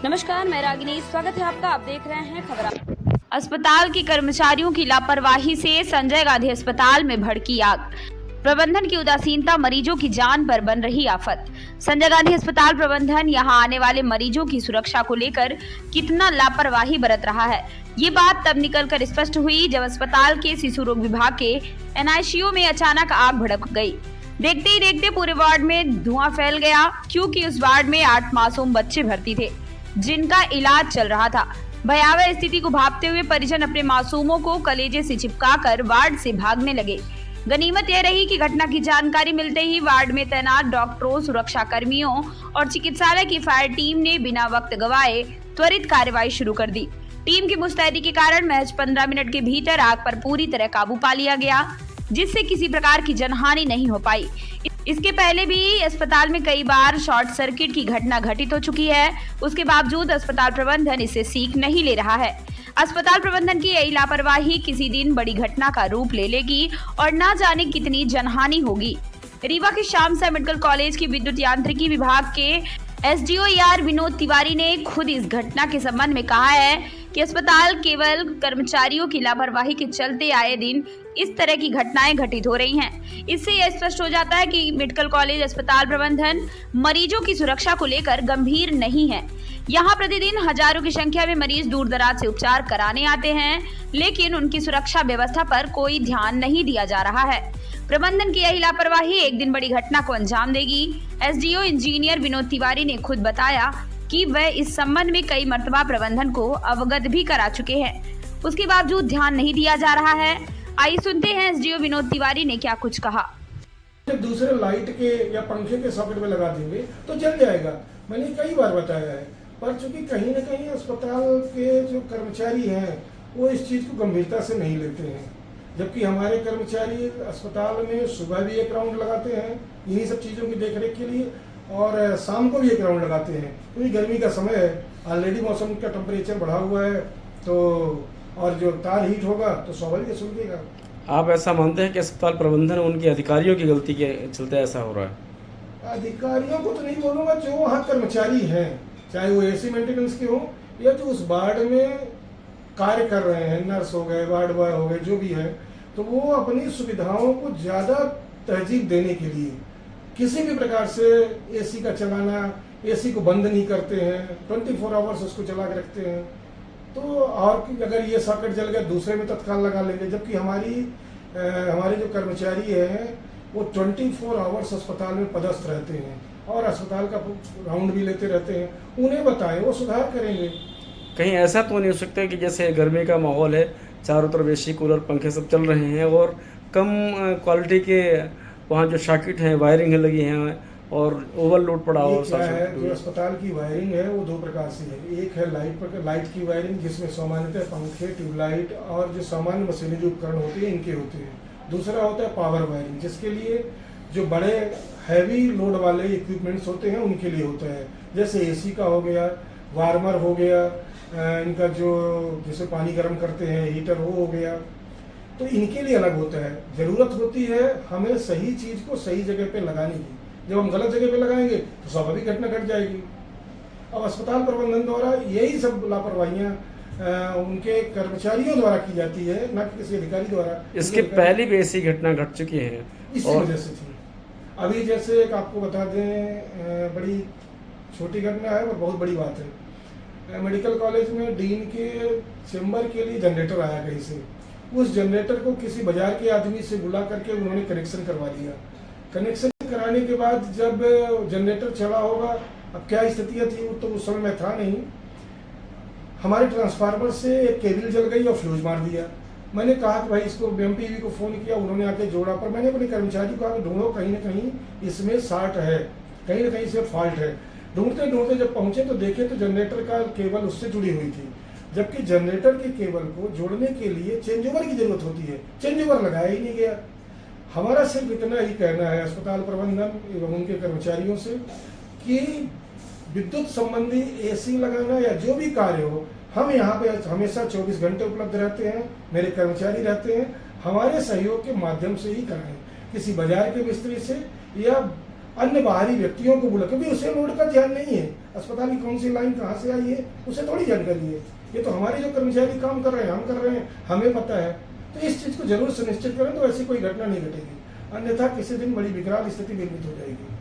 नमस्कार, मैं रागिनी। स्वागत है आपका। आप देख रहे हैं खबर। अस्पताल के कर्मचारियों की लापरवाही से संजय गांधी अस्पताल में भड़की आग। प्रबंधन की उदासीनता मरीजों की जान पर बन रही आफत। संजय गांधी अस्पताल प्रबंधन यहां आने वाले मरीजों की सुरक्षा को लेकर कितना लापरवाही बरत रहा है, ये बात तब निकलकर स्पष्ट हुई जब अस्पताल के शिशु रोग विभाग के एनआईसीयू में अचानक आग भड़क गई। देखते ही देखते पूरे वार्ड में धुआं फैल गया, क्योंकि उस वार्ड में 8 मासूम बच्चे भर्ती थे जिनका इलाज चल रहा था। भयावह स्थिति को भांपते हुए परिजन अपने मासूमों को कलेजे से चिपकाकर वार्ड से भागने लगे। गनीमत यह रही कि घटना की जानकारी मिलते ही वार्ड में तैनात डॉक्टरों, सुरक्षा कर्मियों और चिकित्सालय की फायर टीम ने बिना वक्त गवाए त्वरित कार्रवाई शुरू कर दी। टीम की मुस्तैदी के कारण महज 15 मिनट के भीतर आग पर पूरी तरह काबू पा लिया गया, जिससे किसी प्रकार की जनहानि नहीं हो पाई। इसके पहले भी अस्पताल में कई बार शॉर्ट सर्किट की घटना घटित हो चुकी है, उसके बावजूद अस्पताल प्रबंधन इससे सीख नहीं ले रहा है। अस्पताल प्रबंधन की यही लापरवाही किसी दिन बड़ी घटना का रूप ले लेगी और न जाने कितनी जनहानि होगी। रीवा के श्यामसा मेडिकल कॉलेज की विद्युत यांत्रिकी विभाग के एसडीओ विनोद तिवारी ने खुद इस घटना के संबंध में कहा है कि अस्पताल केवल कर्मचारियों की लापरवाही के चलते आए दिन इस तरह की घटनाएं घटित हो रही हैं। इससे यह स्पष्ट हो जाता है कि मेडिकल कॉलेज अस्पताल प्रबंधन मरीजों की सुरक्षा को लेकर गंभीर नहीं है। यहाँ प्रतिदिन हजारों की संख्या में मरीज दूर दराज से उपचार कराने आते हैं, लेकिन उनकी सुरक्षा व्यवस्था पर कोई ध्यान नहीं दिया जा रहा है। प्रबंधन की यही लापरवाही एक दिन बड़ी घटना को अंजाम देगी। एसडीओ इंजीनियर विनोद तिवारी ने खुद बताया कि वह इस संबंध में कई मर्तबा प्रबंधन को अवगत भी करा चुके हैं, उसके बावजूद ध्यान नहीं दिया जा रहा है। आइए सुनते हैं एसडीओ विनोद तिवारी ने क्या कुछ कहा। जब दूसरे लाइट के या पंखे के सॉकेट में लगा देंगे तो जल जाएगा, मैंने कई बार बताया है। पर चूंकि कहीं न कहीं अस्पताल के जो कर्मचारी हैं वो इस चीज़ को गंभीरता से नहीं लेते हैं, जबकि हमारे कर्मचारी अस्पताल में सुबह भी एक राउंड लगाते हैं इन्हीं सब चीज़ों की देखरेख के लिए, और शाम को भी एक राउंड लगाते हैं, क्योंकि गर्मी का समय है, ऑलरेडी मौसम का टेम्परेचर बढ़ा हुआ है, तो और जो तार हीट होगा तो स्वाभाविक सुलगेगा। आप ऐसा मानते हैं कि अस्पताल प्रबंधन उनके अधिकारियों की गलती के चलते ऐसा हो रहा है? अधिकारियों को तो नहीं बोलूँगा, जो वहाँ कर्मचारी हैं, चाहे वो एसी मेंटेनेंस के हों या जो उस वार्ड में कार्य कर रहे हैं, नर्स हो गए, वार्ड बॉय हो गए, जो भी है, तो वो अपनी सुविधाओं को ज़्यादा तरजीह देने के लिए किसी भी प्रकार से एसी का चलाना, एसी को बंद नहीं करते हैं, 24 आवर्स उसको चला के रखते हैं। तो और अगर ये सॉकेट जल गया दूसरे में तत्काल लगा लेंगे, जबकि हमारे जो कर्मचारी हैं वो 24 आवर्स अस्पताल में पदस्थ रहते हैं और अस्पताल का राउंड भी लेते रहते हैं। उन्हें बताएं, वो सुधार करेंगे। कहीं ऐसा तो नहीं हो सकता कि जैसे गर्मी का माहौल है, चारों तरफ एसी, कूलर, पंखे सब चल रहे हैं और कम क्वालिटी के वहाँ जो सॉकेट हैं, वायरिंग लगी हैं और ओवरलोड पड़ा हो? क्या है, जो अस्पताल की वायरिंग है वो 2 प्रकार से है। एक है लाइट की वायरिंग, जिसमें सामान्यतः पंखे, ट्यूबलाइट और जो सामान्य मशीनरी उपकरण होते हैं इनके होते हैं। दूसरा होता है पावर वायरिंग, जिसके लिए जो बड़े हैवी लोड वाले इक्विपमेंट्स होते हैं उनके लिए होता है, जैसे एसी का हो गया, वार्मर हो गया, इनका जो जिसे पानी गर्म करते हैं हीटर वो हो गया, तो इनके लिए अलग होता है। ज़रूरत होती है हमें सही चीज़ को सही जगह पे लगाने की। जब हम गलत जगह पे लगाएंगे तो स्वाभाविक घटना घट जाएगी। अब अस्पताल प्रबंधन द्वारा यही सब लापरवाहियाँ उनके कर्मचारियों द्वारा की जाती है, न कि किसी अधिकारी द्वारा। इसके पहले भी ऐसी घटना घट चुकी है, इसी वजह से थी। अभी जैसे एक आपको बता दें, बड़ी छोटी घटना है और बहुत बड़ी बात है। मेडिकल कॉलेज में डीन के चेम्बर के लिए जनरेटर आया कहीं से। उस जनरेटर को किसी बाजार के आदमी से बुला करके उन्होंने कनेक्शन करवा दिया। कनेक्शन कराने के बाद जब जनरेटर चला होगा, अब क्या स्थितियाँ थी तो उस समय मैं था नहीं, हमारे ट्रांसफार्मर से एक केबल जल गई और फ्यूज मार दिया। मैंने कहा कि भाई इसको BMPV को फ़ोन किया, उन्होंने आके जोड़ा, पर मैंने अपने कर्मचारी को कहा ढूंढो, कहीं ना कहीं इसमें शार्ट है, कहीं ना कहीं से फॉल्ट है। ढूंढते ढूंढते जब पहुंचे तो देखे तो जनरेटर का केबल उससे जुड़ी हुई थी, जबकि जनरेटर के केबल को जोड़ने के लिए चेंज ओवर की जरूरत होती है, चेंज ओवर लगाया ही नहीं गया। हमारा सिर्फ इतना ही कहना है अस्पताल प्रबंधन एवं उनके कर्मचारियों से कि विद्युत संबंधी एसी लगाना या जो भी कार्य हो, हम यहाँ पे हमेशा 24 घंटे उपलब्ध रहते हैं, मेरे कर्मचारी रहते हैं, हमारे सहयोग के माध्यम से ही कराएं, किसी बाजार के मिस्त्री से या अन्य बाहरी व्यक्तियों को बुला, क्योंकि उसे लोड का ध्यान नहीं है, अस्पताल की कौन सी लाइन कहाँ से आई है उसे थोड़ी जानकारी है। ये तो हमारे जो कर्मचारी काम कर रहे हैं, हम कर रहे हैं, हमें पता है। तो इस चीज़ को जरूर सुनिश्चित करें तो ऐसी कोई घटना नहीं घटेगी, अन्यथा किसी दिन बड़ी विकराल स्थिति निर्मित हो जाएगी।